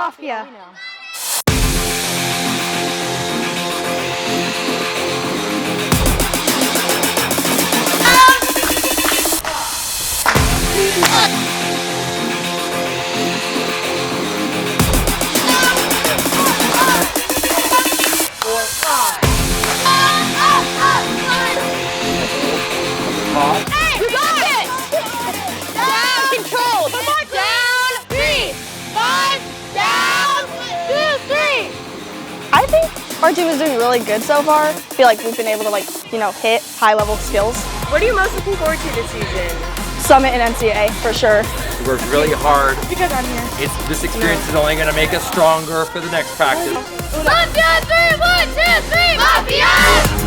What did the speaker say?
Mafia. Hey, you got it! Down, controlled. Down, 3, 5, down, 2, 3. I think our team is doing really good so far. I feel like we've been able to hit high-level skills. What are you most looking forward to this season? Summit and NCAA, for sure. We worked really hard. Because I'm here. This experience is only going to make us stronger for the next practice. 1, 2, 3, 1, 2, 3, Mafia!